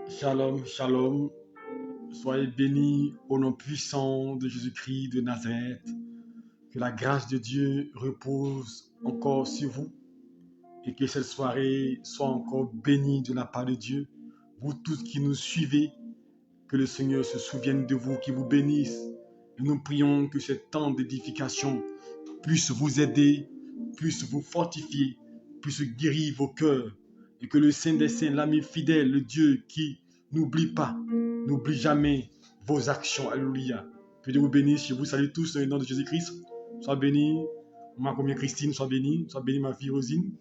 Shalom, shalom. Soyez bénis au nom puissant de Jésus-Christ de Nazareth. Que la grâce de Dieu repose encore sur vous et que cette soirée soit encore bénie de la part de Dieu. Vous tous qui nous suivez, que le Seigneur se souvienne de vous, qu'il vous bénisse. Et nous prions que ce temps d'édification puisse vous aider, puisse vous fortifier, puisse guérir vos cœurs. Et que le Saint des Saints, l'ami fidèle, le Dieu qui n'oublie pas, n'oublie jamais vos actions. Alléluia. Que Dieu vous bénisse. Je vous salue tous dans le nom de Jésus-Christ. Sois béni, ma combien Christine, sois bénie ma fille Rosine.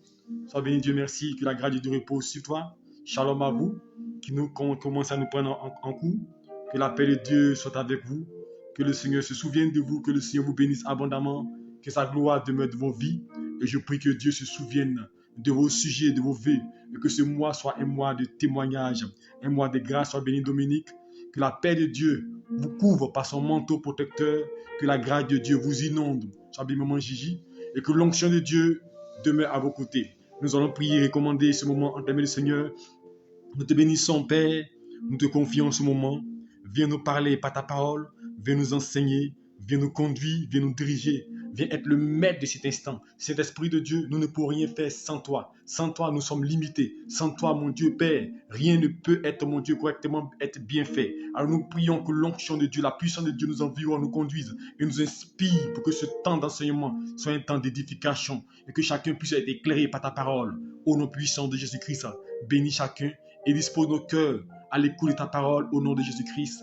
Sois béni, Dieu merci, que la grâce de Dieu repose sur toi. Shalom à vous, qui nous commence à nous prendre en coup. Que la paix de Dieu soit avec vous. Que le Seigneur se souvienne de vous, que le Seigneur vous bénisse abondamment, que sa gloire demeure de vos vies. Et je prie que Dieu se souvienne de vos sujets, de vos vœux, et que ce mois soit un mois de témoignage, un mois de grâce. Sois béni Dominique, que la paix de Dieu vous couvre par son manteau protecteur, que la grâce de Dieu vous inonde. Sois béni maman Gigi, et que l'onction de Dieu demeure à vos côtés. Nous allons prier et recommander ce moment en termes du Seigneur. Nous te bénissons Père, nous te confions ce moment. Viens nous parler par ta parole, viens nous enseigner, viens nous conduire, viens nous diriger. Viens être le maître de cet instant. Cet esprit de Dieu, nous ne pouvons rien faire sans toi. Sans toi, nous sommes limités. Sans toi, mon Dieu Père, rien ne peut être, mon Dieu, correctement être bien fait. Alors nous prions que l'onction de Dieu, la puissance de Dieu nous environne, nous conduise et nous inspire pour que ce temps d'enseignement soit un temps d'édification et que chacun puisse être éclairé par ta parole. Au nom puissant de Jésus-Christ, bénis chacun et dispose nos cœurs à l'écoute de ta parole au nom de Jésus-Christ.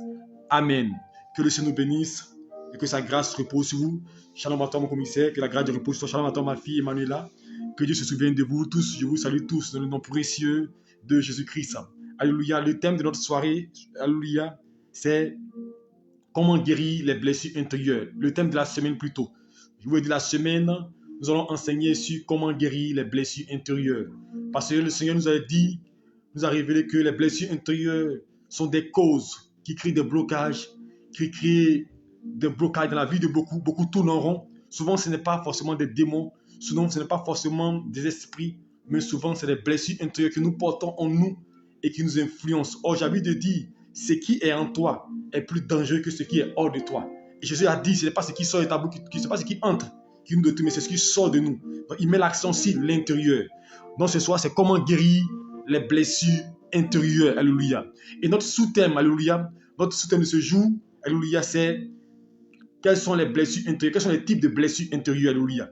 Amen. Que le Seigneur nous bénisse et que sa grâce repose sur vous. Shalom à toi mon commissaire, que la grâce repose sur toi. Shalom à toi ma fille Emmanuela. Que Dieu se souvienne de vous tous. Je vous salue tous dans le nom précieux de Jésus-Christ. Alléluia. Le thème de notre soirée, alléluia, c'est comment guérir les blessures intérieures. Le thème de la semaine plutôt. Je vous ai dit la semaine, nous allons enseigner sur comment guérir les blessures intérieures. Parce que le Seigneur nous a dit, nous a révélé que les blessures intérieures sont des causes qui créent des blocages, qui créent des blocages dans la vie de beaucoup. Beaucoup tournent en rond. Souvent, ce n'est pas forcément des démons. Souvent, ce n'est pas forcément des esprits. Mais souvent, c'est des blessures intérieures que nous portons en nous et qui nous influencent. Or, j'ai envie de dire, ce qui est en toi est plus dangereux que ce qui est hors de toi. Et Jésus a dit, ce n'est pas ce qui sort de ta bouche, ce n'est pas ce qui entre qui nous détruit, mais c'est ce qui sort de nous. Donc, il met l'accent sur l'intérieur. Donc, ce soir, c'est comment guérir les blessures intérieures. Alléluia. Et notre sous-thème, alléluia, notre sous-thème de ce jour, alléluia, c'est quelles sont les blessures intérieures, quels sont les types de blessures intérieures, alléluia.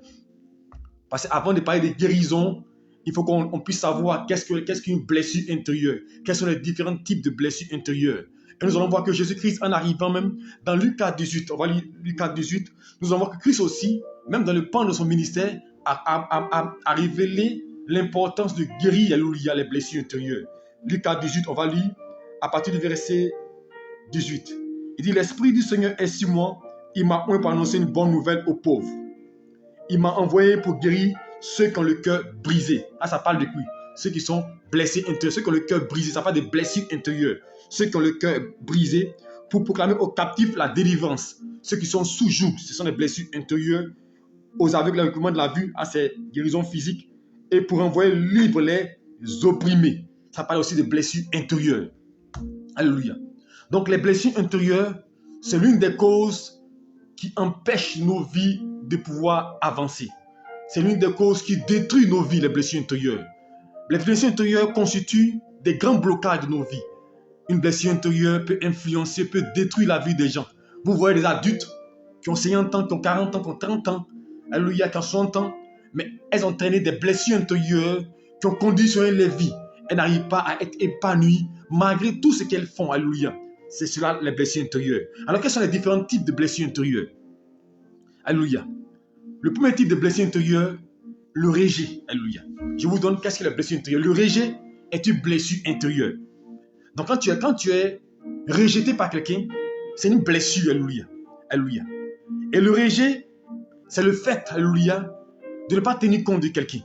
Parce qu'avant de parler de guérison, il faut qu'on puisse savoir qu'est-ce qu'une blessure intérieure, quels sont les différents types de blessures intérieures. Et nous allons voir que Jésus-Christ, en arrivant même dans Luc 4,18, on va lire Luc 4,18, nous allons voir que Christ aussi, même dans le pan de son ministère, a révélé l'importance de guérir, alléluia, les blessures intérieures. Luc 4,18, on va lire à partir du verset 18. Il dit, l'Esprit du Seigneur est sur moi, il m'a oint pour annoncer une bonne nouvelle aux pauvres. Il m'a envoyé pour guérir ceux qui ont le cœur brisé. Là, ça parle de qui? Ceux qui sont blessés intérieurs, ceux qui ont le cœur brisé, ça parle de blessures intérieures. Ceux qui ont le cœur brisé, pour proclamer aux captifs la délivrance. Ceux qui sont sous joug, ce sont des blessures intérieures. Aux aveugles, le recouvrement de la vue, à ces guérisons physiques. Et pour envoyer libre les opprimés. Ça parle aussi de blessures intérieures. Alléluia. Donc, les blessures intérieures, c'est l'une des causes qui empêchent nos vies de pouvoir avancer. C'est l'une des causes qui détruit nos vies, les blessures intérieures. Les blessures intérieures constituent des grands blocages de nos vies. Une blessure intérieure peut influencer, peut détruire la vie des gens. Vous voyez des adultes qui ont 50 ans, qui ont 40 ans, qui ont 30 ans, alléluia, qui ont 60 ans, mais elles ont traîné des blessures intérieures qui ont conditionné les vies. Elles n'arrivent pas à être épanouies malgré tout ce qu'elles font, alléluia. C'est cela les blessures intérieures. Alors quels sont les différents types de blessures intérieures? Alléluia. Le premier type de blessure intérieure, le rejet. Alléluia. Je vous donne qu'est-ce que la blessure intérieure. Le rejet est une blessure intérieure. Donc quand tu es rejeté par quelqu'un, c'est une blessure. Alléluia. Alléluia. Et le rejet, c'est le fait, alléluia, de ne pas tenir compte de quelqu'un.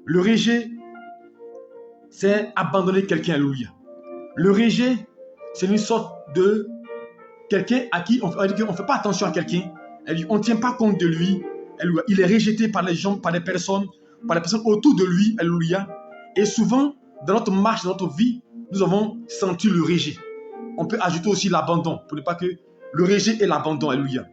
Le rejet, c'est abandonner quelqu'un. Alléluia. Le rejet, c'est une sorte de quelqu'un à qui on ne fait pas attention à quelqu'un. On ne tient pas compte de lui. Il est rejeté par les gens, par les personnes autour de lui. Alléluia. Et souvent, dans notre marche, dans notre vie, nous avons senti le rejet. On peut ajouter aussi l'abandon, pour ne pas que le rejet et l'abandon, alléluia.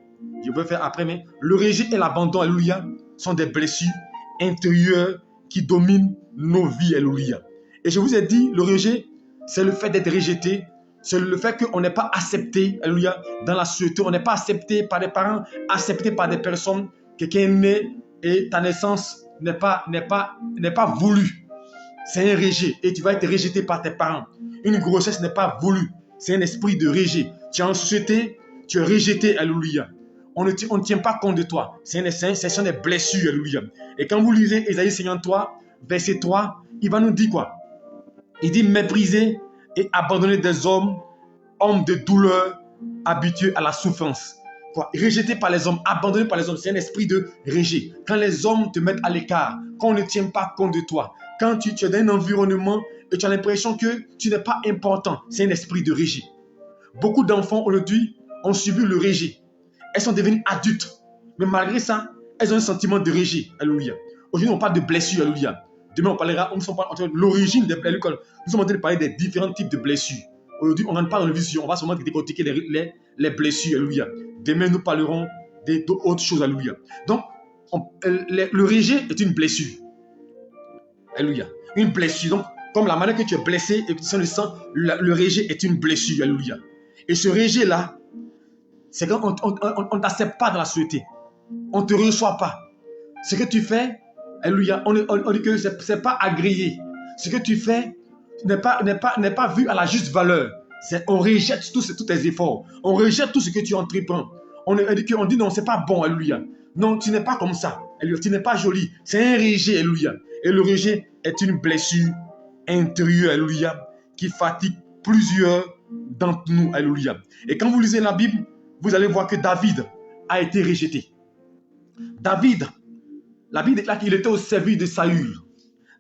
Je vais faire après, mais le rejet et l'abandon, alléluia, sont des blessures intérieures qui dominent nos vies, alléluia. Et je vous ai dit, le rejet, c'est le fait d'être rejeté, c'est le fait qu'on n'est pas accepté, alléluia, dans la société, on n'est pas accepté par des parents, accepté par des personnes, quelqu'un est né et ta naissance n'est pas voulue. C'est un rejet et tu vas être rejeté par tes parents. Une grossesse n'est pas voulue, c'est un esprit de rejet. Tu es en société, tu es rejeté, alléluia. On ne tient pas compte de toi. Ce sont des blessures, alléluia. Et quand vous lisez Ésaïe 53, verset 3, il va nous dire quoi? Il dit mépriser et abandonner des hommes de douleur, habitués à la souffrance. Quoi? Rejeté par les hommes, abandonné par les hommes, c'est un esprit de rejet. Quand les hommes te mettent à l'écart, quand on ne tient pas compte de toi, quand tu es dans un environnement et tu as l'impression que tu n'es pas important, c'est un esprit de rejet. Beaucoup d'enfants aujourd'hui ont subi le rejet. Elles sont devenues adultes. Mais malgré ça, elles ont un sentiment de rejet. Alléluia. Aujourd'hui, on parle de blessures. Alléluia. Demain, on parlera de l'origine des blessures. Nous sommes en train de parler des différents types de blessures. Aujourd'hui, on n'entre pas dans le vif, on va seulement décortiquer les blessures. Alléluia. Demain, nous parlerons d'autres choses. Alléluia. Donc, le rejet est une blessure. Alléluia. Une blessure. Donc, comme la manière que tu es blessé et que tu sens le sang, le rejet est une blessure. Alléluia. Et ce rejet-là, c'est quand on ne t'accepte pas dans la société. On ne te reçoit pas. Ce que tu fais, alléluia, on dit que ce n'est pas agréé. Ce que tu fais n'est pas vu à la juste valeur. On rejette tous tes efforts. On rejette tout ce que tu entreprends. On dit non, ce n'est pas bon, alléluia. Non, tu n'es pas comme ça. Alléluia. Tu n'es pas joli. C'est un rejet, alléluia. Et le rejet est une blessure intérieure, alléluia, qui fatigue plusieurs d'entre nous, alléluia. Et quand vous lisez la Bible, vous allez voir que David a été rejeté. David, la Bible déclare qu'il était au service de Saül.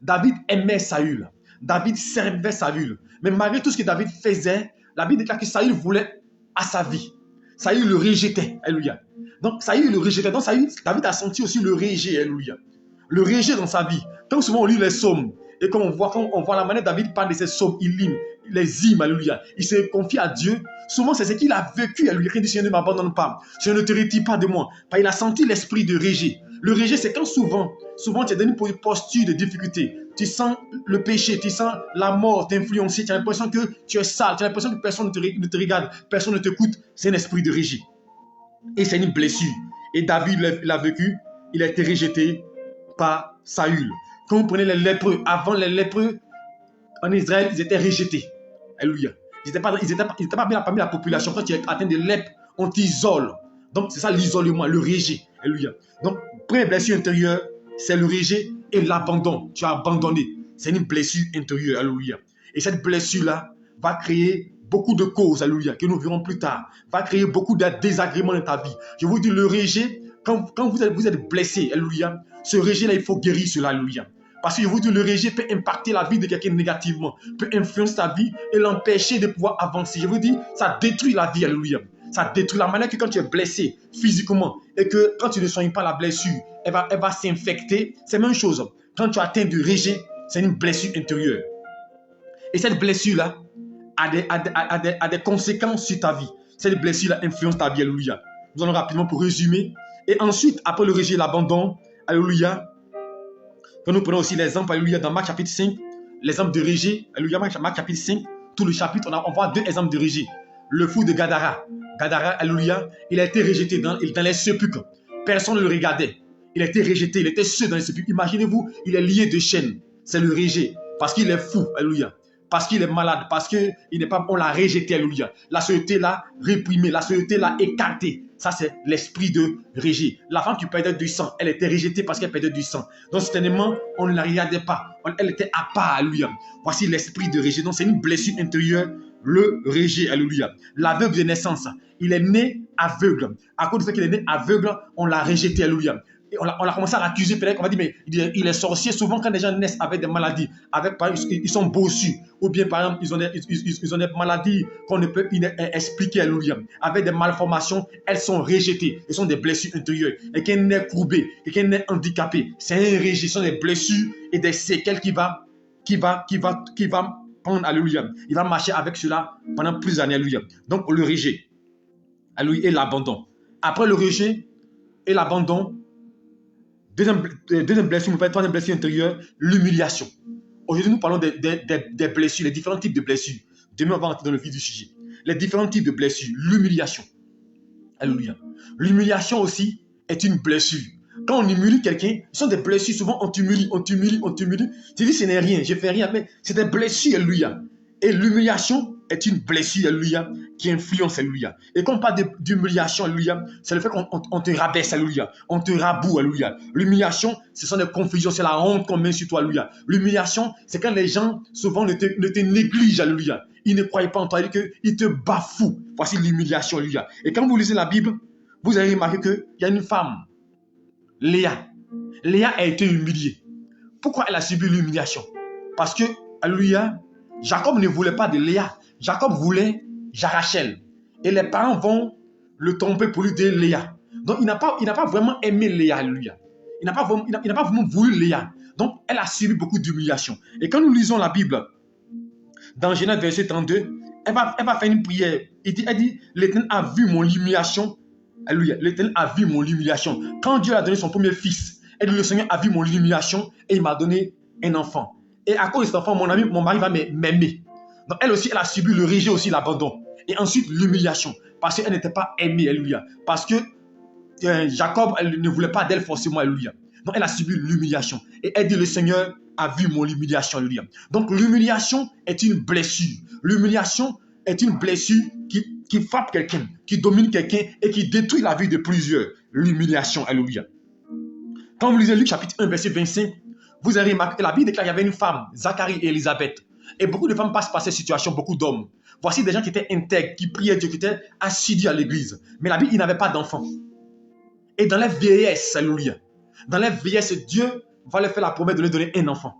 David aimait Saül. David servait Saül. Mais malgré tout ce que David faisait, la Bible déclare que Saül voulait à sa vie. Saül le rejetait. Alléluia. Donc Saül le rejetait. Donc David a senti aussi le rejet. Alléluia. Le rejet dans sa vie. Quand souvent on lit les psaumes, et quand on voit la manière dont David parle de ses psaumes, il lit les hymnes, alléluia. Il se confie à Dieu. Souvent, c'est ce qu'il a vécu, alléluia. Il dit, Seigneur, ne m'abandonne pas. Seigneur, ne te retire pas de moi. Il a senti l'esprit de rejet. Le rejet, c'est quand souvent tu es dans une posture de difficulté. Tu sens le péché, tu sens la mort t'influencer. Tu as l'impression que tu es sale. Tu as l'impression que personne ne te regarde, personne ne t'écoute. C'est un esprit de rejet. Et c'est une blessure. Et David l'a vécu. Il a été rejeté par Saül. Quand vous prenez les lépreux, avant les lépreux, en Israël, ils étaient rejetés. Alléluia. Ils n'étaient pas bien parmi la population. Quand tu es atteint de lèpre, on t'isole. Donc, c'est ça l'isolement, le rejet. Alléluia. Donc, première blessure intérieure, c'est le rejet et l'abandon. Tu as abandonné. C'est une blessure intérieure. Alléluia. Et cette blessure-là va créer beaucoup de causes, alléluia, que nous verrons plus tard. Va créer beaucoup de désagréments dans ta vie. Je vous dis, le rejet, quand vous êtes blessé, alléluia, ce rejet-là, il faut guérir cela, alléluia. Parce que je vous dis, le rejet peut impacter la vie de quelqu'un négativement, peut influencer ta vie et l'empêcher de pouvoir avancer. Je vous dis, ça détruit la vie, alléluia. Ça détruit la manière que quand tu es blessé physiquement et que quand tu ne soignes pas la blessure, elle va s'infecter. C'est la même chose. Quand tu atteins du rejet, c'est une blessure intérieure. Et cette blessure-là a des conséquences sur ta vie. Cette blessure-là influence ta vie, alléluia. Nous allons rapidement pour résumer. Et ensuite, après le rejet et l'abandon, alléluia, quand nous prenons aussi l'exemple, alléluia, dans Marc chapitre 5, l'exemple de rejet, alléluia, Marc chapitre 5, tout le chapitre, on voit deux exemples de rejet. Le fou de Gadara. Gadara, alléluia, il a été rejeté dans les sépulcres. Personne ne le regardait. Il a été rejeté, il était seul dans les sépulcres. Imaginez-vous, il est lié de chaînes. C'est le rejet. Parce qu'il est fou, alléluia. Parce qu'il est malade, parce qu'il n'est pas, on l'a rejeté, alléluia. La société l'a réprimé, la société l'a écarté. Ça, c'est l'esprit de rejet. La femme qui perdait du sang, elle était rejetée parce qu'elle perdait du sang. Donc, certainement, on ne la regardait pas. Elle était à part, alléluia. Voici l'esprit de rejet. Donc, c'est une blessure intérieure, le rejet, alléluia. L'aveugle de naissance, il est né aveugle. À cause du fait qu'il est né aveugle, on l'a rejeté, alléluia. Et on a commencé à l'accuser, peut-être qu'on va dire, mais il est sorcier. Souvent, quand les gens naissent avec des maladies, par exemple, ils sont bossus, ou bien par exemple, ils ont des maladies qu'on ne peut expliquer, alléluia. Avec des malformations, elles sont rejetées. Elles sont des blessures intérieures. Et qu'un est courbé, et qu'un est handicapé, c'est un rejet. Ce sont des blessures et des séquelles qui va prendre, alléluia. Il va marcher avec cela pendant plusieurs années, alléluia. Donc, le rejet, alléluia, et l'abandon. Après le rejet et l'abandon, deuxième blessure, troisième blessure intérieure, l'humiliation. Aujourd'hui, nous parlons des blessures, les différents types de blessures. Demain, on va entrer dans le vif du sujet. Les différents types de blessures, l'humiliation. Alléluia. L'humiliation aussi est une blessure. Quand on humilie quelqu'un, ce sont des blessures. Souvent, on t'humilie. Tu dis, ce n'est rien, je ne fais rien, mais c'est des blessures, alléluia. Et l'humiliation est une blessure, alléluia, qui influence, alléluia. Et quand on parle d'humiliation, alléluia, c'est le fait qu'on te rabaisse, alléluia. On te raboue, alléluia. L'humiliation, ce sont des confusions, c'est la honte qu'on met sur toi, alléluia. L'humiliation, c'est quand les gens, souvent, ne te négligent, alléluia. Ils ne croient pas en toi, ils te bafouent. Voici l'humiliation, alléluia. Et quand vous lisez la Bible, vous allez remarquer qu'il y a une femme, Léa. Léa a été humiliée. Pourquoi elle a subi l'humiliation? Parce que, alléluia, Jacob ne voulait pas de Léa. Jacob voulait Rachel. Et les parents vont le tromper pour lui dire Léa. Donc, il n'a pas vraiment aimé Léa, alléluia. Il n'a pas vraiment voulu Léa. Donc, elle a subi beaucoup d'humiliation. Et quand nous lisons la Bible, dans Genèse verset 32, elle va faire une prière. Elle dit, l'Éternel a vu mon humiliation. Alléluia. L'Éternel a vu mon humiliation. Quand Dieu a donné son premier fils, elle dit, le Seigneur a vu mon humiliation et il m'a donné un enfant. Et à cause de cet enfant, mon mari va m'aimer. Donc elle aussi, elle a subi le rejet aussi, l'abandon. Et ensuite, l'humiliation. Parce qu'elle n'était pas aimée, alléluia. Parce que Jacob, elle ne voulait pas d'elle forcément, alléluia. Donc elle a subi l'humiliation. Et elle dit, le Seigneur a vu mon humiliation, alléluia. Donc l'humiliation est une blessure. L'humiliation est une blessure qui frappe quelqu'un, qui domine quelqu'un et qui détruit la vie de plusieurs. L'humiliation, alléluia. Quand vous lisez Luc chapitre 1, verset 25, vous avez remarqué que la Bible déclare qu'il y avait une femme, Zacharie et Élisabeth. Et beaucoup de femmes passent par cette situation, beaucoup d'hommes. Voici des gens qui étaient intègres, qui priaient Dieu, qui étaient assidus à l'église. Mais la Bible, ils n'avaient pas d'enfants. Et dans la vieillesse, alléluia, dans la vieillesse, Dieu va leur faire la promesse de leur donner un enfant.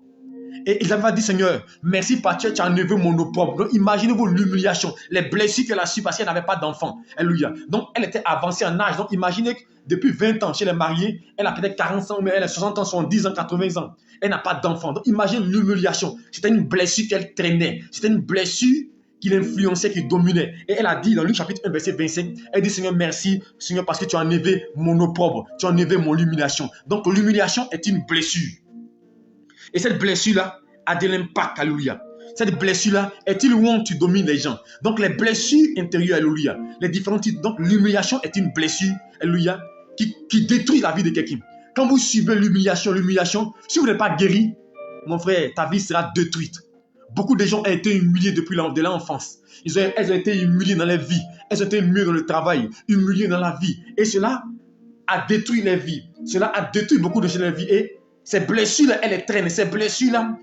Et Élisabeth va dire, Seigneur, merci parce que tu as enlevé mon opprobre. Donc imaginez-vous l'humiliation, les blessures qu'elle a subies parce qu'elle n'avait pas d'enfant. Alléluia. Donc elle était avancée en âge. Donc imaginez que depuis 20 ans chez les mariés, elle a peut-être 40 ans, mais elle a 60 ans, 70 ans, 80 ans. Elle n'a pas d'enfant. Donc imaginez l'humiliation. C'était une blessure qu'elle traînait. C'était une blessure qui l'influençait, qui dominait. Et elle a dit dans Luc chapitre 1, verset 25, elle dit, Seigneur, merci, Seigneur, parce que tu as enlevé mon opprobre, tu as enlevé mon humiliation. Donc l'humiliation est une blessure. Et cette blessure-là a de l'impact, alléluia. Cette blessure-là est une où tu domines les gens. Donc les blessures intérieures, alléluia, les différents types. Donc l'humiliation est une blessure, alléluia, qui détruit la vie de quelqu'un. Quand vous subissez l'humiliation, si vous n'êtes pas guéri, mon frère, ta vie sera détruite. Beaucoup de gens ont été humiliés depuis l'enfance. Elles ont été humiliées dans leur vie. Elles ont été humiliées dans le travail, humiliées dans la vie. Et cela a détruit leur vie. Cela a détruit beaucoup de gens dans leur vie. Et ces blessures-là, elles les traînent. Ces blessures-là,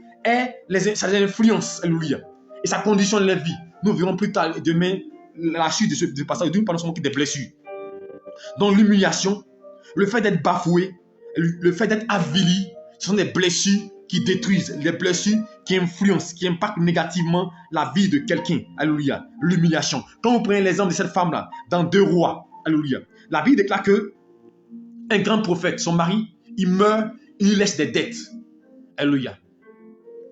ça les influence, alléluia. Et ça conditionne leur vie. Nous verrons plus tard, demain, la suite de ce passage. Nous parlons seulement des blessures. Donc l'humiliation, le fait d'être bafoué, le fait d'être avili, ce sont des blessures qui détruisent, les blessures qui influencent, qui impactent négativement la vie de quelqu'un. Alléluia. L'humiliation. Quand vous prenez l'exemple de cette femme-là, dans 2 Rois, alléluia, la Bible déclare que un grand prophète, son mari, il meurt, il lui laisse des dettes. Alléluia.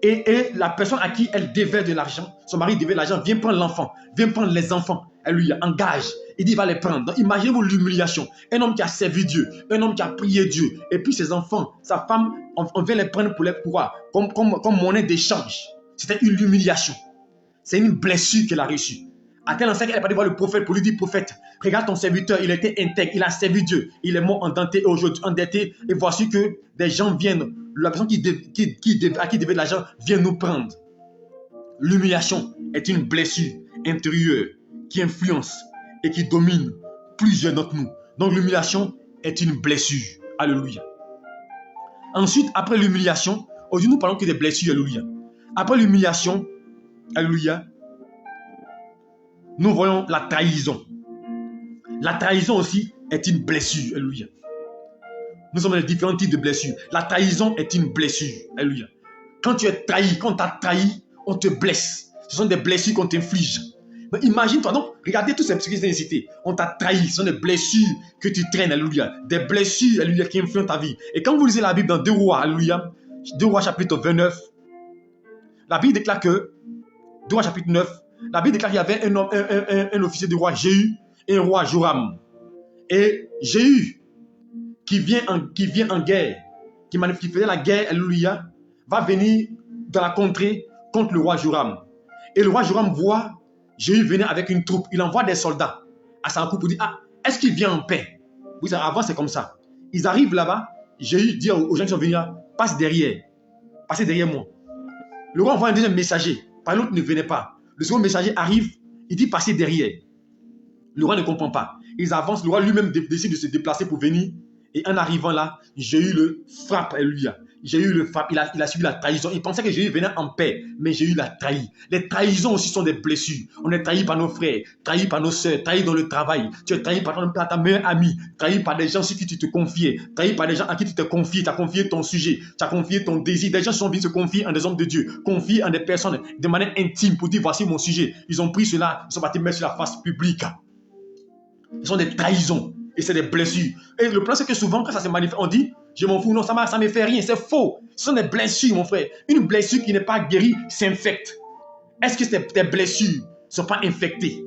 Et la personne à qui elle devait de l'argent, son mari devait de l'argent, vient prendre l'enfant, vient prendre les enfants. Alléluia. Engage. Il dit, il va les prendre. Donc, imaginez-vous l'humiliation. Un homme qui a servi Dieu, un homme qui a prié Dieu, et puis ses enfants, sa femme, on vient les prendre pour les pouvoirs, comme monnaie d'échange. C'était une humiliation. C'est une blessure qu'elle a reçue. À tel instant qu'elle n'est pas allée voir le prophète pour lui dire, prophète, regarde ton serviteur, il était intègre, il a servi Dieu, il est mort endetté, aujourd'hui endetté, et voici que des gens viennent, la personne à qui devait de l'argent vient nous prendre. L'humiliation est une blessure intérieure qui influence et qui domine plusieurs d'entre nous. Donc l'humiliation est une blessure. Alléluia. Ensuite, après l'humiliation, aujourd'hui nous parlons que des blessures. Alléluia. Après l'humiliation, alléluia, nous voyons la trahison. La trahison aussi est une blessure. Alléluia. Nous sommes dans les différents types de blessures. La trahison est une blessure. Alléluia. Quand tu es trahi, quand on t'a trahi, on te blesse. Ce sont des blessures qu'on t'inflige. Mais imagine-toi, donc, regardez tous ces petits que j'ai cités. On t'a trahi, ce sont des blessures que tu traînes, alléluia. Des blessures, alléluia, qui influencent ta vie. Et quand vous lisez la Bible dans 2 Rois, alléluia, 2 Rois chapitre 29, la Bible déclare que 2 Rois chapitre 9, la Bible déclare qu'il y avait un, homme, un officier du roi Jéhu et un roi Joram. Et Jéhu, qui vient en guerre, qui faisait la guerre, alléluia, va venir dans la contrée contre le roi Joram. Et le roi Joram voit Jéhu venir avec une troupe. Il envoie des soldats à sa coupe pour dire, ah, est-ce qu'il vient en paix? Oui, avant c'est comme ça. Ils arrivent là-bas, Jéhu dit aux gens qui sont venus là, passez derrière moi. Le roi envoie un deuxième messager, par l'autre ne venait pas. Le second messager arrive, il dit passez derrière. Le roi ne comprend pas. Ils avancent, le roi lui-même décide de se déplacer pour venir. Et en arrivant là, Jéhu le frappe, alléluia. Jéhu le frappe, il a subi la trahison. Il pensait que Jéhu venait en paix, mais Jéhu l'a trahi. Les trahisons aussi sont des blessures. On est trahi par nos frères, trahi par nos soeurs, trahi dans le travail. Tu es trahi par ta meilleure amie, trahi par des gens sur qui tu te confiais, trahi par des gens à qui tu te confies, tu as confié ton sujet, tu as confié ton désir. Des gens sont venus se confier en des hommes de Dieu, confier en des personnes de manière intime pour dire voici mon sujet. Ils ont pris cela, ils sont partis mettre sur la face publique. Ce sont des trahisons. Et c'est des blessures. Et le problème, c'est que souvent, quand ça se manifeste, on dit, je m'en fous, non, ça ne me fait rien, c'est faux. Ce sont des blessures, mon frère. Une blessure qui n'est pas guérie s'infecte. Est-ce que tes blessures ne sont pas infectées?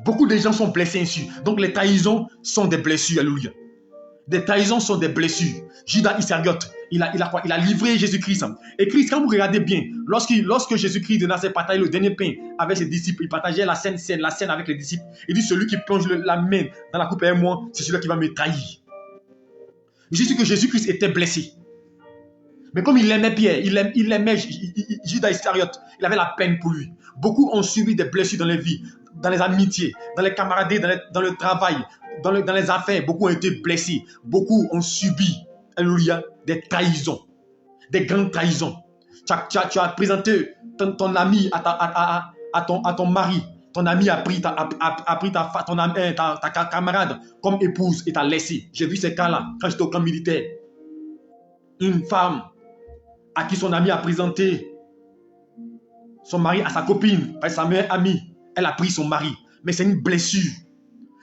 Beaucoup de gens sont blessés ainsi. Donc, les trahisons sont des blessures, alléluia. Des trahisons sont des blessures. Judas Iscariote, il a livré Jésus-Christ. Et Christ, quand vous regardez bien, lorsque Jésus-Christ de Nazareth partageait le dernier pain avec ses disciples, il partageait la scène avec les disciples. Il dit, celui qui plonge la main dans la coupe avec moi, c'est celui qui va me trahir. Je dis que Jésus-Christ était blessé. Mais comme il aimait Pierre, il aimait Judas Iscariote, il avait la peine pour lui. Beaucoup ont subi des blessures dans les vies, dans les amitiés, dans les camaraderies, dans le travail, dans les affaires. Beaucoup ont été blessés. Beaucoup ont subi, alléluia, des trahisons, des grandes trahisons. Tu as présenté ton ami à ton mari. Ton ami a pris ta camarade comme épouse et t'a laissé. J'ai vu ces cas-là quand j'étais au camp militaire. Une femme à qui son ami a présenté son mari à sa copine, sa meilleure amie. Elle a pris son mari. Mais c'est une blessure.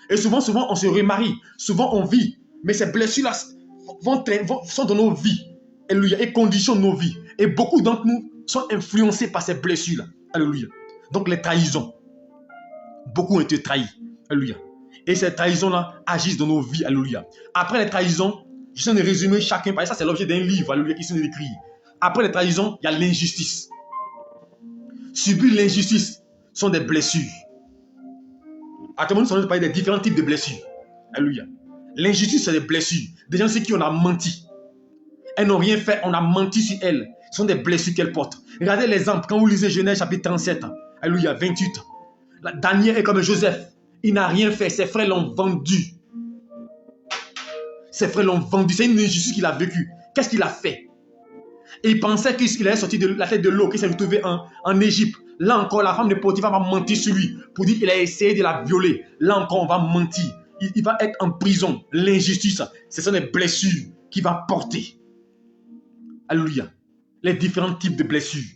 Et souvent, on se remarie. Souvent, on vit. Mais ces blessures-là sont dans nos vies. Alléluia. Et conditionnent nos vies. Et beaucoup d'entre nous sont influencés par ces blessures-là. Alléluia. Donc, les trahisons. Beaucoup ont été trahis. Alléluia. Et ces trahisons-là agissent dans nos vies. Alléluia. Après les trahisons, je suis en train de résumer chacun. Ça, c'est l'objet d'un livre. Alléluia. Qui sont écrits. Après les trahisons, il y a l'injustice. Subir l'injustice sont des blessures. Actuellement, nous allons parler des différents types de blessures. Alléluia. L'injustice, c'est des blessures. Des gens sur qui on a menti. Elles n'ont rien fait, on a menti sur elles. Ce sont des blessures qu'elles portent. Regardez l'exemple, quand vous lisez Genèse chapitre 37, alléluia, 28. Daniel est comme Joseph. Il n'a rien fait, ses frères l'ont vendu. Ses frères l'ont vendu. C'est une injustice qu'il a vécue. Qu'est-ce qu'il a fait? Et il pensait qu'il allait sortir de la tête de l'eau, qu'il s'est retrouvé en Égypte. Là encore, la femme de Potiphar va mentir sur lui pour dire qu'il a essayé de la violer. Là encore, on va mentir. Il va être en prison. L'injustice, ce sont des blessures qu'il va porter. Alléluia. Les différents types de blessures.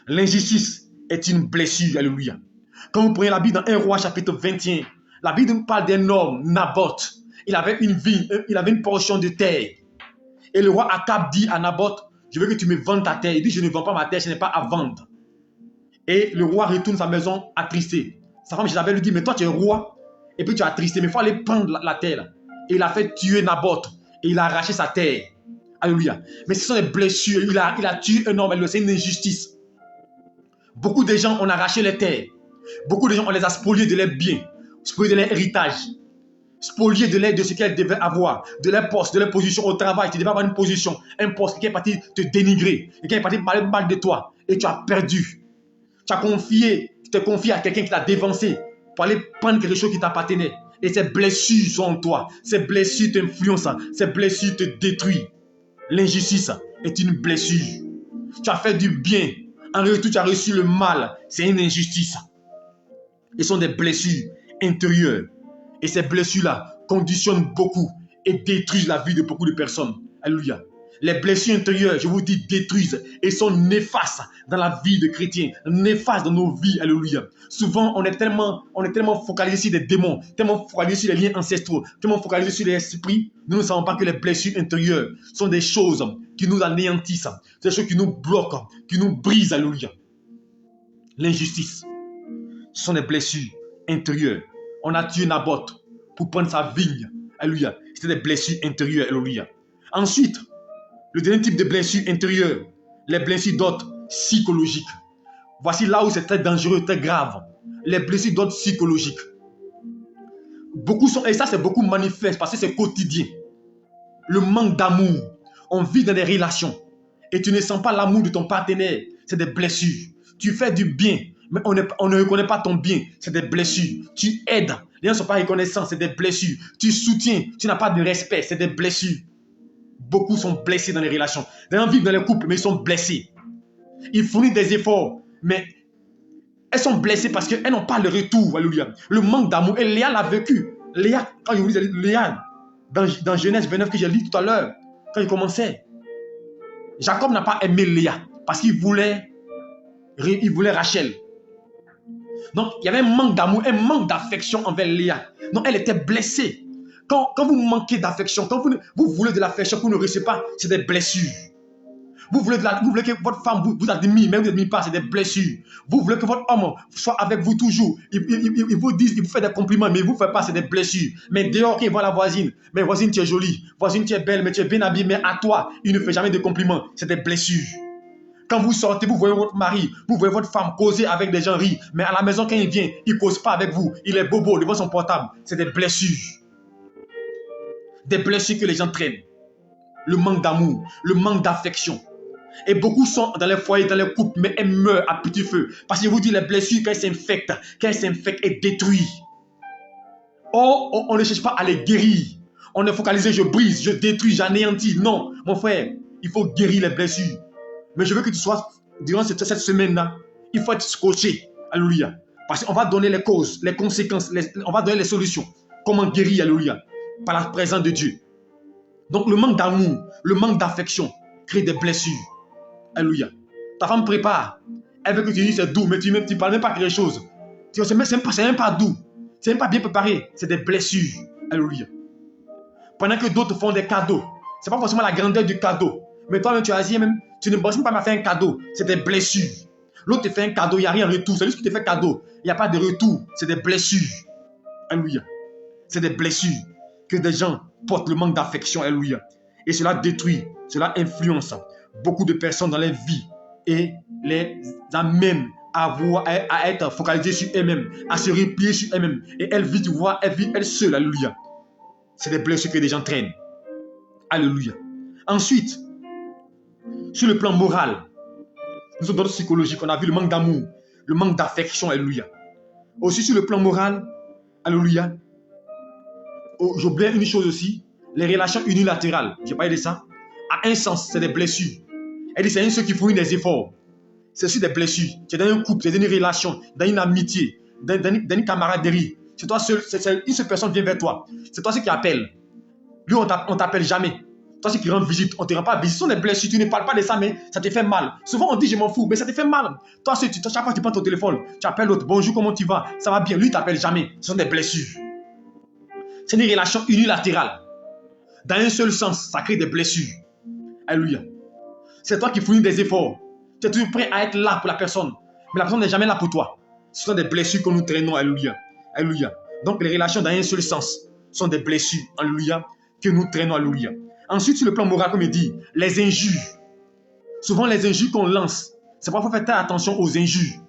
L'injustice est une blessure. Alléluia. Quand vous prenez la Bible dans 1 Roi chapitre 21, la Bible nous parle d'un homme, Naboth. Il avait une vigne, il avait une portion de terre. Et le roi Akab dit à Naboth, je veux que tu me vendes ta terre. Il dit, je ne vends pas ma terre, je n'ai pas à vendre. Et le roi retourne sa maison attristé. Sa femme Jézabel lui dit, mais toi tu es roi, et puis tu es attristé, mais il faut aller prendre la terre. Et il a fait tuer Naboth, et il a arraché sa terre. Alléluia. Mais ce sont des blessures. Il a tué un homme, c'est une injustice. Beaucoup de gens ont arraché les terres. Beaucoup de gens, on les a spoliés de leurs biens, spoliés de leur héritage, spoliés de ce qu'elles devaient avoir, de leur poste, de leur position au travail. Tu devais avoir une position, un poste, quelqu'un est parti te dénigrer, quelqu'un est parti parler mal de toi, et tu as perdu. Tu t'es confié à quelqu'un qui t'a dévancé pour aller prendre quelque chose qui t'appartenait. Et ces blessures sont en toi. Ces blessures t'influencent. Ces blessures te détruisent. L'injustice est une blessure. Tu as fait du bien. En retour, tu as reçu le mal. C'est une injustice. Ce sont des blessures intérieures. Et ces blessures-là conditionnent beaucoup et détruisent la vie de beaucoup de personnes. Alléluia. Les blessures intérieures, je vous dis, détruisent et sont néfastes dans la vie de chrétiens, néfastes dans nos vies. Alléluia. Souvent, on est tellement focalisé sur des démons, tellement focalisé sur les liens ancestraux, tellement focalisé sur les esprits. Nous ne savons pas que les blessures intérieures sont des choses qui nous anéantissent, des choses qui nous bloquent, qui nous brisent. Alléluia. l'injustice. Ce sont des blessures intérieures. On a tué Naboth pour prendre sa vigne. Alléluia. C'était des blessures intérieures. Alléluia. Ensuite, le dernier type de blessures intérieures, les blessures d'ordre psychologique. Voici là où c'est très dangereux, très grave. Les blessures d'ordre psychologique. Beaucoup sont, et ça c'est beaucoup manifeste parce que c'est quotidien. Le manque d'amour. On vit dans des relations et tu ne sens pas l'amour de ton partenaire. C'est des blessures. Tu fais du bien, mais on ne reconnaît pas ton bien. C'est des blessures. Tu aides, les gens ne sont pas reconnaissants. C'est des blessures. Tu soutiens, tu n'as pas de respect. C'est des blessures. Beaucoup sont blessés dans les relations. Les gens vivent dans les couples, mais ils sont blessés. Ils fournissent des efforts, mais elles sont blessées parce qu'elles n'ont pas le retour. Alléluia. Le manque d'amour. Et Léa l'a vécu. Léa, quand je vous dis Léa, dans Genèse 29 que j'ai lu tout à l'heure, quand il commençait, Jacob n'a pas aimé Léa parce qu'il voulait Rachel. Donc, il y avait un manque d'amour, un manque d'affection envers Léa. Donc, elle était blessée. Quand vous manquez d'affection, quand vous voulez de l'affection que vous ne recevez pas, c'est des blessures. Vous voulez que votre femme vous admire, mais vous n'admire pas, c'est des blessures. Vous voulez que votre homme soit avec vous toujours. Il vous fait des compliments, mais il ne vous fait pas, c'est des blessures. Mais dehors, quand il voit la voisine, mais voisine, tu es jolie, voisine, tu es belle, mais tu es bien habillée, mais à toi, il ne fait jamais de compliments, c'est des blessures. Quand vous sortez, vous voyez votre mari, vous voyez votre femme causer avec des gens rire, mais à la maison, quand il vient, il ne cause pas avec vous, il est bobo devant son portable, c'est des blessures. Des blessures que les gens traînent. Le manque d'amour, le manque d'affection. Et beaucoup sont dans les foyers, dans les couples, mais elles meurent à petit feu. Parce que je vous dis, les blessures, quand elles s'infectent, elles détruisent. Or, on ne cherche pas à les guérir. On est focalisé, je brise, je détruis, j'anéantis. Non, mon frère, il faut guérir les blessures. Mais je veux que tu sois, durant cette semaine-là, il faut être scotché. Alléluia. Parce qu'on va donner les causes, les conséquences, on va donner les solutions. Comment guérir, alléluia, par la présence de Dieu. Donc, le manque d'amour, le manque d'affection crée des blessures. Alléluia. Ta femme prépare. Elle veut que tu dises c'est doux, mais tu ne parles même pas quelque chose. C'est même pas doux. C'est même pas bien préparé. C'est des blessures. Alléluia. Pendant que d'autres font des cadeaux. Ce n'est pas forcément la grandeur du cadeau. Mais toi-même, tu as dit, même, tu ne penses même pas à faire un cadeau. C'est des blessures. L'autre te fait un cadeau, il n'y a rien en retour. C'est juste qu'il te fait cadeau. Il n'y a pas de retour. C'est des blessures. Alléluia. C'est des blessures que des gens portent le manque d'affection. Alléluia. Et cela détruit, cela influence beaucoup de personnes dans leur vie et les amène à être focalisées sur elles-mêmes, à se replier sur elles-mêmes. Et elles vivent elles seules. Alléluia. C'est des blessures que des gens traînent. Alléluia. Ensuite, sur le plan moral, nous sommes dans le psychologique, on a vu le manque d'amour, le manque d'affection. Alléluia. Aussi sur le plan moral, alléluia. J'oublie une chose aussi, les relations unilatérales. J'ai parlé de ça. À un sens, c'est des blessures. Elle dit, c'est ceux qui fournissent des efforts. C'est sur des blessures. Tu es dans un couple, tu es dans une relation, dans une amitié, dans une camaraderie. C'est toi seul, une seule personne vient vers toi. C'est toi qui appelle. Lui, on ne t'appelle jamais. Toi, qui rend visite, on ne te rend pas visite. Ce sont des blessures. Tu ne parles pas de ça, mais ça te fait mal. Souvent, on dit, je m'en fous, mais ça te fait mal. Toi, chaque fois que tu prends ton téléphone, tu appelles l'autre. Bonjour, comment tu vas? Ça va bien. Lui, il ne t'appelle jamais. Ce sont des blessures. C'est une relation unilatérale. Dans un seul sens, ça crée des blessures. Alléluia. C'est toi qui fournis des efforts. Tu es toujours prêt à être là pour la personne. Mais la personne n'est jamais là pour toi. Ce sont des blessures que nous traînons. Alléluia. Alléluia. Donc les relations dans un seul sens sont des blessures. Alléluia. Que nous traînons. Alléluia. Ensuite, sur le plan moral, comme il dit, les injures. Souvent, les injures qu'on lance, c'est pourquoi il faut faire très attention aux injures.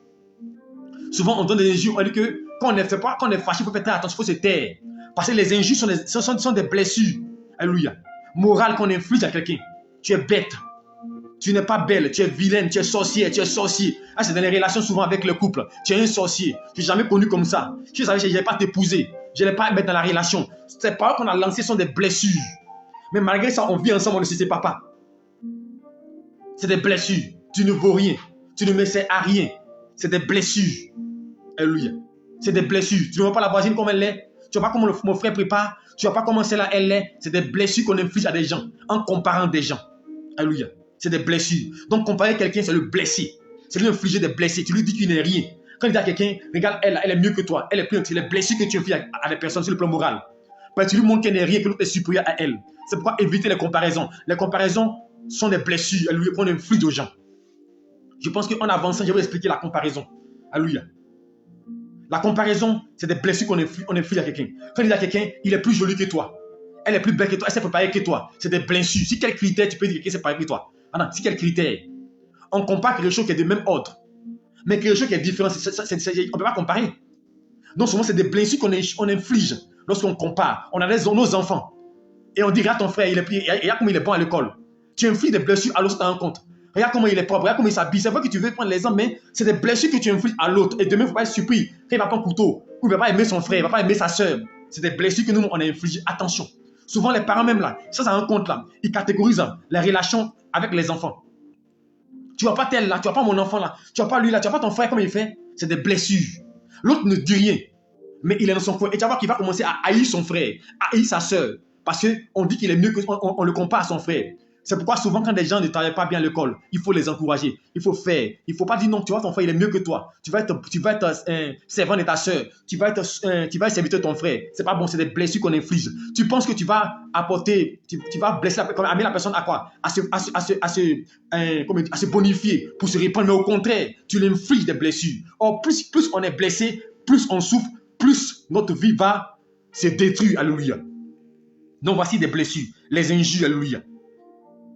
Souvent, on donne des injures. On dit que quand on est fâché, il faut faire très attention, il faut se taire. Parce que les injures sont des blessures. Alléluia. Morale qu'on inflige à quelqu'un. Tu es bête. Tu n'es pas belle, tu es vilaine, tu es sorcière, tu es sorcier. Ah, c'est dans les relations souvent avec le couple. Tu es un sorcier. Je n'ai jamais connu comme ça. Je savais que je n'allais pas t'épouser. Je n'allais pas mettre dans la relation. Ces paroles qu'on a lancées sont des blessures. Mais malgré ça, on vit ensemble, on ne se sépare pas. C'est des blessures. Tu ne vaux rien. Tu ne me sers à rien. C'est des blessures. Alléluia. C'est des blessures. Tu ne vois pas la voisine comme elle est. Tu ne vois pas comment mon frère prépare. Tu ne vois pas comment celle-là elle est. C'est des blessures qu'on inflige à des gens en comparant des gens. Alléluia. C'est des blessures. Donc, comparer quelqu'un, c'est le blesser. C'est lui infliger des blessés. Tu lui dis qu'il n'est rien. Quand il dit à quelqu'un, regarde, elle est mieux que toi. Elle est plus. C'est les blessures que tu infliges à des personnes sur le plan moral. Parce que tu lui montres qu'elle n'est rien, que l'autre est supérieur à elle. C'est pourquoi éviter les comparaisons. Les comparaisons sont des blessures qu'on inflige aux gens. Je pense qu'en avançant, je vais vous expliquer la comparaison. Alléluia. La comparaison, c'est des blessures qu'on inflige à quelqu'un. Quand on dit à quelqu'un, il est plus joli que toi, elle est plus belle que toi, elle s'est préparée que toi. C'est des blessures. Si quel critère tu peux dire que quelqu'un s'est préparé que toi? Ah non, si quel critère? On compare quelque chose qui est de même ordre. Mais quelque chose qui est différent, on ne peut pas comparer. Donc souvent, c'est des blessures qu'on inflige lorsqu'on compare. On a nos enfants. Et on dit, regarde ton frère, regarde comment il est bon à l'école. Tu infliges des blessures à l'autre, tu te rends compte. Regarde comment il est propre, regarde comment il s'habille. C'est vrai que tu veux prendre l'exemple, mais c'est des blessures que tu infliges à l'autre. Et demain, il ne faut pas être surpris. Quand il va prendre un couteau, ou il ne va pas aimer son frère, il ne va pas aimer sa soeur. C'est des blessures que nous, on a infligées. Attention. Souvent, les parents même là, ça a un compte là, ils catégorisent les relations avec les enfants. Tu vois pas tel là, tu vois pas mon enfant là, tu vois pas lui là, tu vois pas ton frère comme il fait. C'est des blessures. L'autre ne dit rien, mais il est dans son coin. Et tu vas voir qu'il va commencer à haïr son frère, à haïr sa soeur. Parce qu'on dit qu'il est mieux on le compare à son frère. C'est pourquoi souvent quand des gens ne travaillent pas bien à l'école, il faut les encourager, il faut faire. Il ne faut pas dire non, tu vois ton frère il est mieux que toi. Tu vas être servant de ta soeur, tu vas être serviteur de ton frère. C'est pas bon, c'est des blessures qu'on inflige. Tu penses que tu vas apporter, tu vas blesser, amener la personne à quoi? À se bonifier, pour se répandre. Mais au contraire, tu l'infliges des blessures. Or, plus on est blessé, plus on souffre, plus notre vie va se détruire. Alléluia. Donc voici des blessures, les injures, alléluia.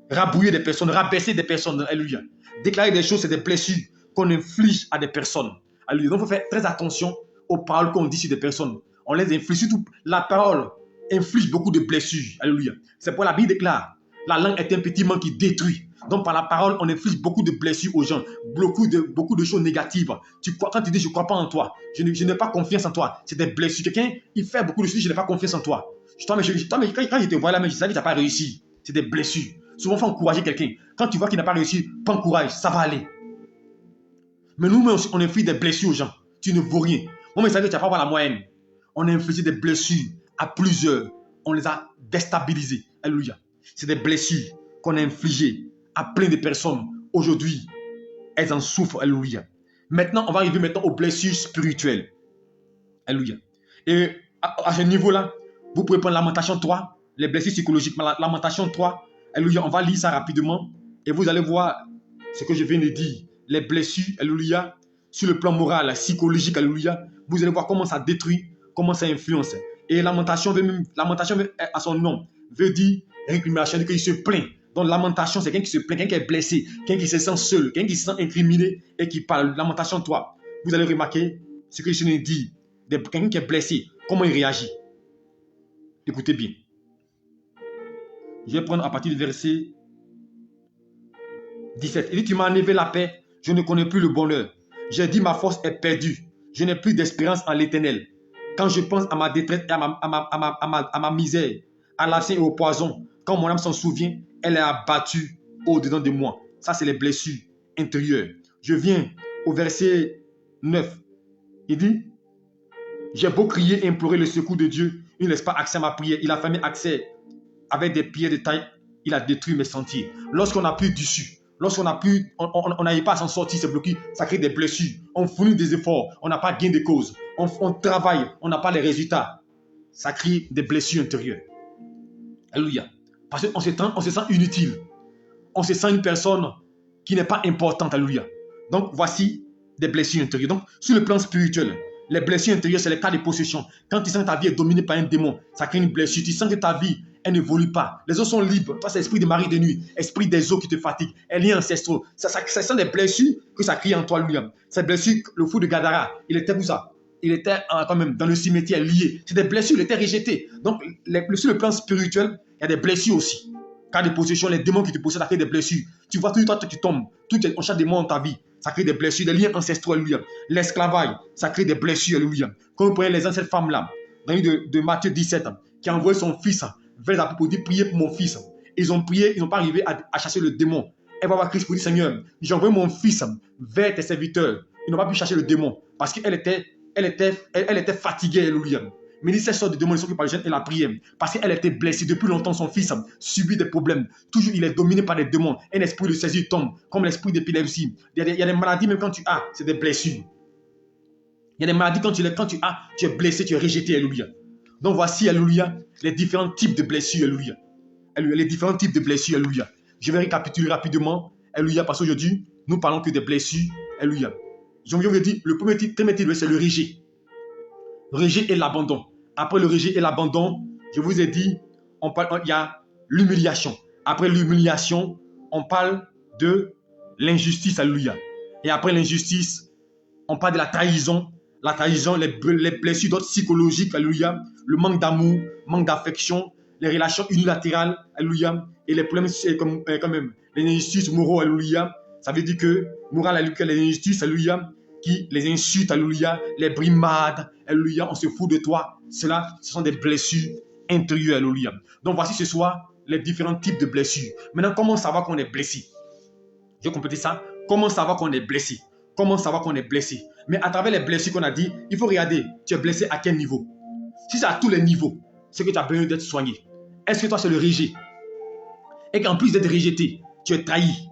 Rabouiller des personnes, rabaisser des personnes, alléluia. Déclarer des choses, c'est des blessures qu'on inflige à des personnes. Alléluia. Donc il faut faire très attention aux paroles qu'on dit sur des personnes. On les inflige, surtout la parole inflige beaucoup de blessures. Alléluia. C'est pourquoi la Bible déclare, la langue est un petit mot qui détruit. Donc par la parole, on inflige beaucoup de blessures aux gens, beaucoup de choses négatives. Quand tu dis je ne crois pas en toi, je n'ai pas confiance en toi, c'est des blessures. Quelqu'un, il fait beaucoup de choses, je n'ai pas confiance en toi. Quand je te vois là, je savais que tu n'as pas réussi. C'est des blessures. Souvent, il faut encourager quelqu'un. Quand tu vois qu'il n'a pas réussi, prends courage, ça va aller. Mais nous, on inflige des blessures aux gens. Tu ne vaux rien. Moi, je savais que tu n'as pas voir la moyenne. On a infligé des blessures à plusieurs. On les a déstabilisés. Alléluia. C'est des blessures qu'on a infligées à plein de personnes. Aujourd'hui, elles en souffrent. Alléluia. Maintenant, on va arriver aux blessures spirituelles. Alléluia. Et à ce niveau-là, vous pouvez prendre Lamentation 3, les blessures psychologiques. Lamentation 3, alléluia, on va lire ça rapidement et vous allez voir ce que je viens de dire. Les blessures, alléluia, sur le plan moral, psychologique, alléluia, vous allez voir comment ça détruit, comment ça influence. Et lamentation à son nom, veut dire récrimination, qu'il se plaint. Donc lamentation, c'est quelqu'un qui se plaint, quelqu'un qui est blessé, quelqu'un qui se sent seul, quelqu'un qui se sent incriminé et qui parle. Lamentation 3, vous allez remarquer ce que je viens de dire. Quelqu'un qui est blessé, comment il réagit. Écoutez bien. Je vais prendre à partir du verset 17. Il dit, tu m'as enlevé la paix, je ne connais plus le bonheur. J'ai dit, ma force est perdue. Je n'ai plus d'espérance en l'Éternel. Quand je pense à ma détresse et à ma misère, à l'abcès et au poison, quand mon âme s'en souvient, elle est abattue au-dedans de moi. Ça, c'est les blessures intérieures. Je viens au verset 9. Il dit, j'ai beau crier et implorer le secours de Dieu, il ne laisse pas accès à ma prière. Il a fermé accès avec des pierres de taille. Il a détruit mes sentiers. Lorsqu'on n'a plus d'issue, lorsqu'on n'arrive pas à s'en sortir, c'est bloqué, ça crée des blessures. On fournit des efforts, on n'a pas gain de cause. On travaille, on n'a pas les résultats. Ça crée des blessures intérieures. Alléluia. Parce qu'on se sent inutile. On se sent une personne qui n'est pas importante. Alléluia. Donc, voici des blessures intérieures. Donc, sur le plan spirituel, les blessures intérieures, c'est les cas de possession. Quand tu sens que ta vie est dominée par un démon, ça crée une blessure. Tu sens que ta vie, elle n'évolue pas. Les autres sont libres. Toi, c'est l'esprit de mari de nuit, esprit des eaux qui te fatigue, un lien ancestral. Ça sont des blessures que ça crée en toi, lui. Ces blessures, le fou de Gadara, il était où ça? Il était quand même dans le cimetière lié. C'est des blessures, il était rejeté. Donc, sur le plan spirituel, il y a des blessures aussi. Cas de possession, les démons qui te possèdent, ça crée des blessures. Tu vois, toi, tu tombes. On cherche des mots dans ta vie. Ça crée des blessures, des liens ancestraux, alléluia. L'esclavage, ça crée des blessures, alléluia. Quand vous prenez les anciennes femmes-là, dans le livre de Matthieu 17, qui a envoyé son fils vers la pour dire, priez pour mon fils. Ils ont prié, ils n'ont pas arrivé à chasser le démon. Elle va voir Christ pour dire, Seigneur, j'ai envoyé mon fils vers tes serviteurs. Ils n'ont pas pu chasser le démon parce qu'elle était fatiguée, alléluia. Mais il dit, cette sorte de démon, ils sont pris par les jeunes et la prière. Parce qu'elle était blessée. Depuis longtemps, son fils subit des problèmes. Toujours, il est dominé par des démons. Un esprit de saisie tombe, comme l'esprit d'épilepsie. Il y a des maladies, même quand tu as, c'est des blessures. Il y a des maladies, quand tu as, tu es blessé, tu es rejeté, alléluia. Donc voici, alléluia, les différents types de blessures, alléluia. Les différents types de blessures, alléluia. Je vais récapituler rapidement, alléluia, parce qu'aujourd'hui, nous parlons que des blessures, alléluia. Je vous dire, le premier titre, c'est le rejet. Le rejet et l'abandon. Après le rejet et l'abandon, je vous ai dit, il y a l'humiliation. Après l'humiliation, on parle de l'injustice, alléluia. Et après l'injustice, on parle de la trahison. La trahison, les blessures d'autres psychologiques, alléluia. Le manque d'amour, manque d'affection, les relations unilatérales, alléluia. Et les problèmes, quand même, les injustices moraux, alléluia. Ça veut dire que, moral, alléluia, les injustices, alléluia, qui les insultes, alléluia, les brimades, alléluia, on se fout de toi. Cela, ce sont des blessures intérieures, alléluia. Donc voici ce soir les différents types de blessures. Maintenant, comment savoir qu'on est blessé? Je vais compléter ça. Comment savoir qu'on est blessé? Comment savoir qu'on est blessé? Mais à travers les blessures qu'on a dit, il faut regarder, tu es blessé à quel niveau? Si c'est à tous les niveaux, c'est que tu as besoin d'être soigné. Est-ce que toi, c'est le rejet? Et qu'en plus d'être rejeté, tu es trahi.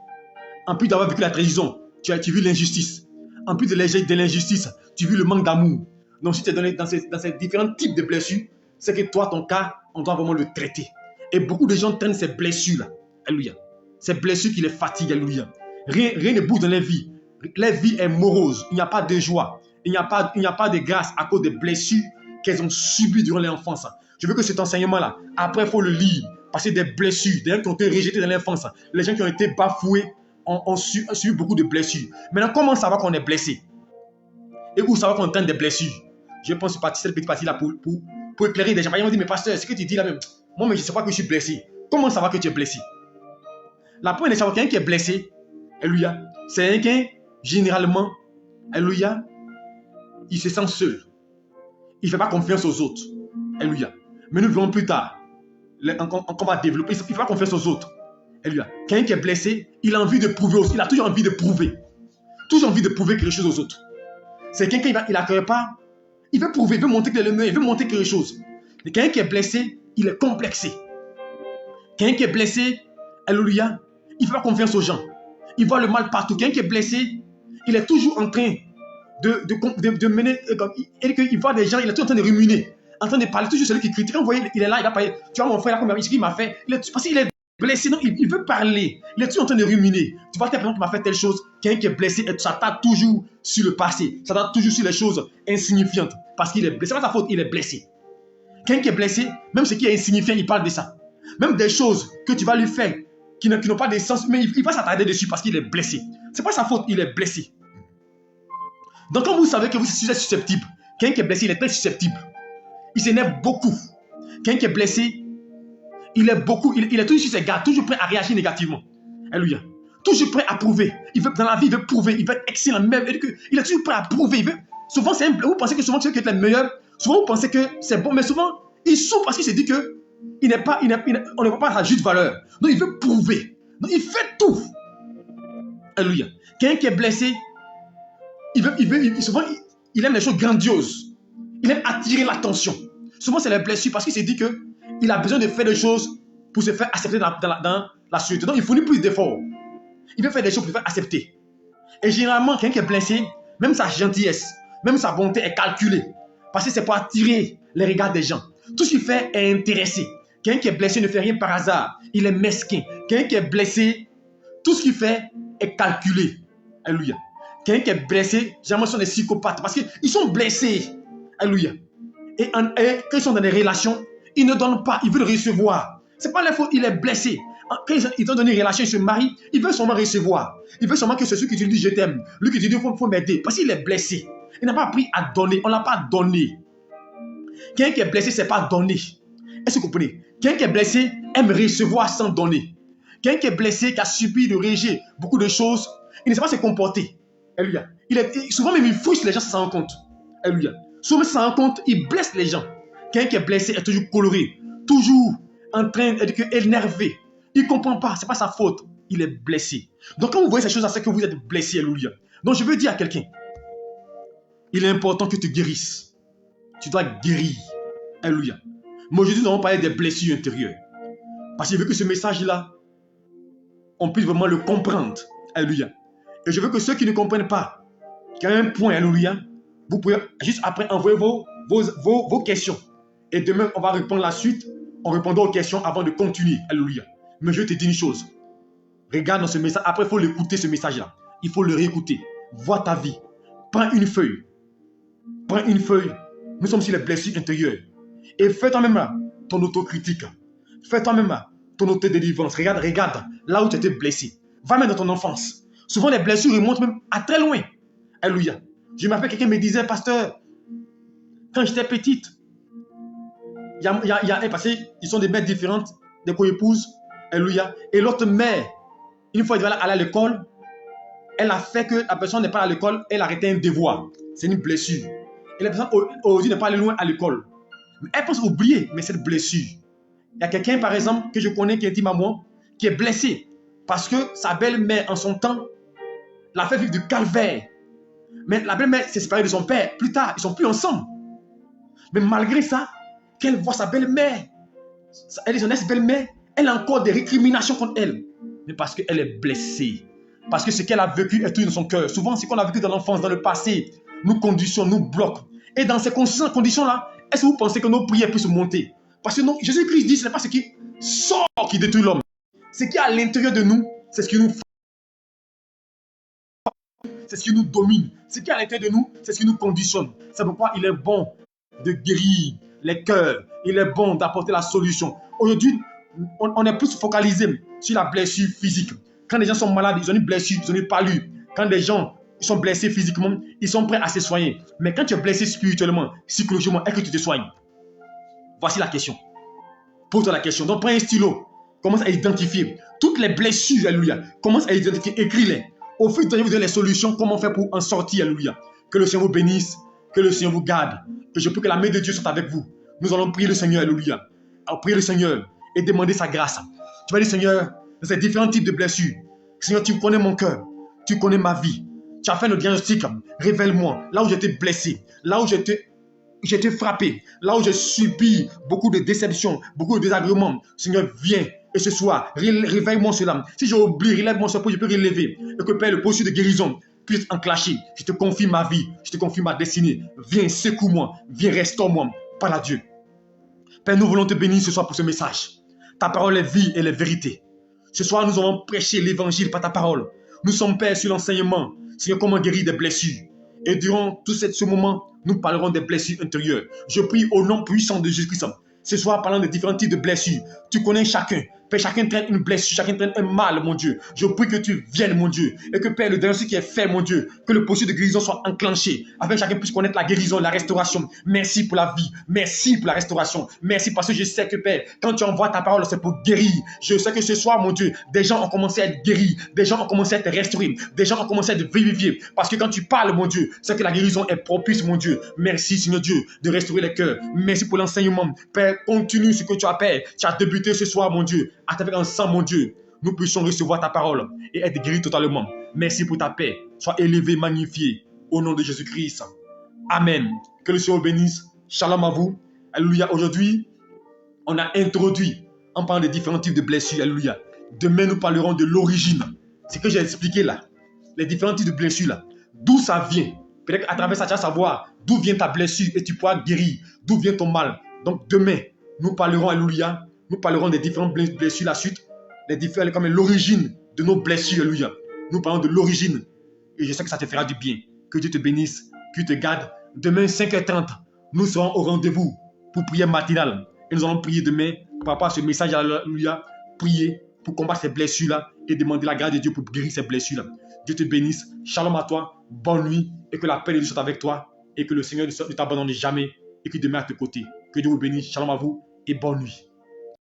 En plus d'avoir vécu la trahison, tu vis l'injustice. En plus de l'injustice, tu vis le manque d'amour. Donc, si tu es dans ces différents types de blessures, c'est que toi, ton cas, on doit vraiment le traiter. Et beaucoup de gens traînent ces blessures-là. Alléluia. Ces blessures qui les fatiguent. Alléluia. Rien ne bouge dans les vies. La vie est morose. Il n'y a pas de joie. Il n'y a pas de grâce à cause des blessures qu'elles ont subies durant l'enfance. Je veux que cet enseignement-là, après, il faut le lire. Parce que des blessures, des gens qui ont été rejetés dans l'enfance, les gens qui ont été bafoués, ont subi beaucoup de blessures. Maintenant, comment savoir qu'on est blessé? Et où savoir qu'on traîne des blessures? Je pense que cette petite partie-là pour éclairer des gens. Ils m'ont dit, mais pasteur, ce que tu dis là même, moi, mais je ne sais pas que je suis blessé. Comment savoir que tu es blessé? La première des choses, quelqu'un qui est blessé, alléluia, c'est quelqu'un, généralement, alléluia, il se sent seul. Il ne fait pas confiance aux autres. Alléluia. Mais nous verrons plus tard, on va développer, il ne fait pas confiance aux autres. Alléluia. Quelqu'un qui est blessé, il a envie de prouver aussi, il a toujours envie de prouver. Toujours envie de prouver quelque chose aux autres. C'est quelqu'un qui n'accueille pas, il veut prouver, il veut montrer qu'il est le meilleur, il veut montrer quelque chose. Mais quelqu'un qui est blessé, il est complexé. Quelqu'un qui est blessé, alléluia, il ne fait pas confiance aux gens. Il voit le mal partout. Quelqu'un qui est blessé, il est toujours en train de mener, et il voit des gens, il est toujours en train de ruminer, en train de parler, toujours celui qui critique. Vous voyez, il est là, il a parlé. Tu vois mon frère, là, ce qu'il m'a fait, parce qu'il est blessé, non, il veut parler, il est toujours en train de ruminer. Tu vois, telle personne qui m'a fait telle chose, quelqu'un qui est blessé, ça tape toujours sur le passé, ça tape toujours sur les choses insignifiantes, parce qu'il est blessé. C'est pas sa faute, il est blessé. Quelqu'un qui est blessé, même ce qui est insignifiant, il parle de ça. Même des choses que tu vas lui faire, qui n'ont pas de sens, mais il va s'attarder dessus parce qu'il est blessé. C'est pas sa faute, il est blessé. Donc quand vous savez que vous êtes susceptible, quelqu'un qui est blessé, il est très susceptible. Il s'énerve beaucoup. Quelqu'un qui est blessé, il est toujours sur ses gardes, toujours prêt à réagir négativement. Alléluia. Toujours prêt à prouver. Dans la vie, il veut prouver, il veut être excellent. Même, il est toujours prêt à prouver. Souvent, vous pensez que souvent celui qui est le meilleur, souvent vous pensez que c'est bon, mais souvent, il souffre parce qu'il se dit que on ne voit pas sa juste valeur. Donc il veut prouver. Donc il fait tout. Alléluia. Quelqu'un qui est blessé, souvent, il aime les choses grandioses. Il aime attirer l'attention. Souvent, c'est les blessures parce qu'il se dit qu'il a besoin de faire des choses pour se faire accepter dans la société. Donc, il fournit plus d'efforts. Il veut faire des choses pour se faire accepter. Et généralement, quelqu'un qui est blessé, même sa gentillesse, même sa bonté est calculée. Parce que c'est pour attirer les regards des gens. Tout ce qu'il fait est intéressé. Quelqu'un qui est blessé ne fait rien par hasard. Il est mesquin. Quelqu'un qui est blessé, tout ce qu'il fait est calculé. Alléluia. Quelqu'un qui est blessé, généralement, sont des psychopathes parce qu'ils sont blessés. Alléluia. Et quand ils sont dans des relations, ils ne donnent pas, ils veulent recevoir. Ce n'est pas leur faute, il est blessé. Quand ils ont donné une relation, ils se marient, ils veulent seulement recevoir. Ils veulent seulement que c'est celui qui te dit je t'aime, lui qui te dit il faut m'aider. Parce qu'il est blessé. Il n'a pas appris à donner, on ne l'a pas donné. Quelqu'un qui est blessé, ce n'est pas donner. Est-ce que vous comprenez? Quelqu'un qui est blessé aime recevoir sans donner. Quelqu'un qui est blessé, qui a subi de rejet, beaucoup de choses, il ne sait pas se comporter. Alléluia. Souvent même il frustre les gens sans s'en rendre compte. Alléluia. Souvent sans s'en rendre compte, il blesse les gens. Quelqu'un qui est blessé est toujours coloré, toujours en train d'être énervé. Il ne comprend pas, ce n'est pas sa faute. Il est blessé. Donc quand vous voyez ces choses-là, c'est que vous êtes blessé. Alléluia. Donc je veux dire à quelqu'un, il est important que tu guérisses. Tu dois guérir. Alléluia. Mais aujourd'hui, nous allons parler des blessures intérieures. Parce que je veux que ce message-là, on puisse vraiment le comprendre. Alléluia. Et je veux que ceux qui ne comprennent pas, qu'il y a un point, alléluia, vous pouvez juste après envoyer vos questions. Et demain, on va répondre la suite en répondant aux questions avant de continuer. Alléluia. Mais je te dis une chose. Regarde dans ce message. Après, il faut l'écouter, ce message-là. Il faut le réécouter. Vois ta vie. Prends une feuille. Prends une feuille. Nous sommes sur les blessures intérieures. Et fais toi-même ton autocritique. Fais toi-même ton autodélivrance. Regarde là où tu étais blessé. Va même dans ton enfance. Souvent, les blessures remontent même à très loin. Alléluia. Je me rappelle, quelqu'un me disait, pasteur, quand j'étais petite, parce qu'ils sont des mères différentes, des co-épouses. Alléluia. Et l'autre mère, une fois elle devait aller à l'école, elle a fait que la personne n'est pas à l'école, elle a arrêté un devoir. C'est une blessure. Et la personne aujourd'hui n'est pas allée loin à l'école. Elle pense oublier, mais c'est une blessure. Il y a quelqu'un, par exemple, que je connais qui est dit maman, qui est blessé parce que sa belle-mère, en son temps, l'a fait vivre du calvaire. Mais la belle-mère s'est séparée de son père. Plus tard, ils ne sont plus ensemble. Mais malgré ça, qu'elle voit sa belle-mère, elle est son ex-belle-mère, elle a encore des récriminations contre elle. Mais parce qu'elle est blessée. Parce que ce qu'elle a vécu est tout dans son cœur. Souvent, ce qu'on a vécu dans l'enfance, dans le passé, nous conditionnent, nous bloquent. Et dans ces conditions-là, est-ce que vous pensez que nos prières puissent monter? Parce que non, Jésus-Christ dit, ce n'est pas ce qui sort qui détruit l'homme. Ce qui est à l'intérieur de nous, c'est ce qui nous c'est ce qui nous domine. Ce qui est à l'intérieur de nous, c'est ce qui nous conditionne. C'est pourquoi il est bon de guérir les cœurs. Il est bon d'apporter la solution. Aujourd'hui, on est plus focalisé sur la blessure physique. Quand les gens sont malades, ils ont une blessure, ils ont une palure. Quand les gens sont blessés physiquement, ils sont prêts à se soigner. Mais quand tu es blessé spirituellement, psychologiquement, est-ce que tu te soignes? Voici la question. Pose-toi la question. Donc, prends un stylo. Commence à identifier toutes les blessures, alléluia. Commence à identifier, écris-les. Au fur et à mesure, vous donne les solutions, comment faire pour en sortir, alléluia. Que le Seigneur vous bénisse, que le Seigneur vous garde. Que je prie que la main de Dieu soit avec vous. Nous allons prier le Seigneur, alléluia. Alors, prier le Seigneur et demander sa grâce. Tu vas dire, Seigneur, dans ces différents types de blessures, Seigneur, tu connais mon cœur, tu connais ma vie. Tu as fait le diagnostic, révèle-moi, là où j'étais blessé, là où j'étais frappé, là où j'ai subi beaucoup de déceptions, beaucoup de désagréments. Seigneur, viens. Et ce soir, réveille-moi cela. Si j'ai oublié, relève-moi ce point, je peux relever. Et que Père, le processus de guérison puisse enclencher. Je te confie ma vie, je te confie ma destinée. Viens, secoue-moi, viens, restaure-moi. Parle à Dieu. Père, nous voulons te bénir ce soir pour ce message. Ta parole est vie et est vérité. Ce soir, nous allons prêcher l'évangile par ta parole. Nous sommes, Père, sur l'enseignement. Seigneur, comment guérir des blessures. Et durant tout ce moment, nous parlerons des blessures intérieures. Je prie au nom puissant de Jésus-Christ. Ce soir, parlant de différents types de blessures. Tu connais chacun. Père, chacun traîne une blessure, chacun traîne un mal, mon Dieu. Je prie que tu viennes, mon Dieu. Et que, Père, le diagnostic qui est fait, mon Dieu, que le processus de guérison soit enclenché. Afin que chacun puisse connaître la guérison, la restauration. Merci pour la vie. Merci pour la restauration. Merci parce que je sais que, Père, quand tu envoies ta parole, c'est pour guérir. Je sais que ce soir, mon Dieu, des gens ont commencé à être guéris. Des gens ont commencé à être restaurés. Des gens ont commencé à être vivifiés. Parce que quand tu parles, mon Dieu, c'est que la guérison est propice, mon Dieu. Merci, Seigneur Dieu, de restaurer les cœurs. Merci pour l'enseignement. Père, continue ce que tu as, Père. Tu as débuté ce soir, mon Dieu. À travers ensemble, mon Dieu, nous puissions recevoir ta parole et être guéris totalement. Merci pour ta paix. Sois élevé, magnifié. Au nom de Jésus-Christ. Amen. Que le Seigneur bénisse. Shalom à vous. Alléluia. Aujourd'hui, on a introduit en parlant des différents types de blessures. Alléluia. Demain, nous parlerons de l'origine. C'est ce que j'ai expliqué là. Les différents types de blessures là. D'où ça vient. Peut-être qu'à travers ça, tu vas savoir d'où vient ta blessure et tu pourras guérir. D'où vient ton mal. Donc demain, nous parlerons, alléluia. Nous parlerons des différentes blessures la suite. Comme l'origine de nos blessures, alléluia. Nous parlons de l'origine. Et je sais que ça te fera du bien. Que Dieu te bénisse, que Dieu te garde. Demain, 5h30, nous serons au rendez-vous pour prière matinale. Et nous allons prier demain par rapport à ce message, alléluia. Prier pour combattre ces blessures-là et demander la grâce de Dieu pour guérir ces blessures-là. Dieu te bénisse. Shalom à toi. Bonne nuit. Et que la paix de Dieu soit avec toi. Et que le Seigneur ne t'abandonne jamais. Et que demain à tes côtés. Que Dieu vous bénisse. Shalom à vous et bonne nuit.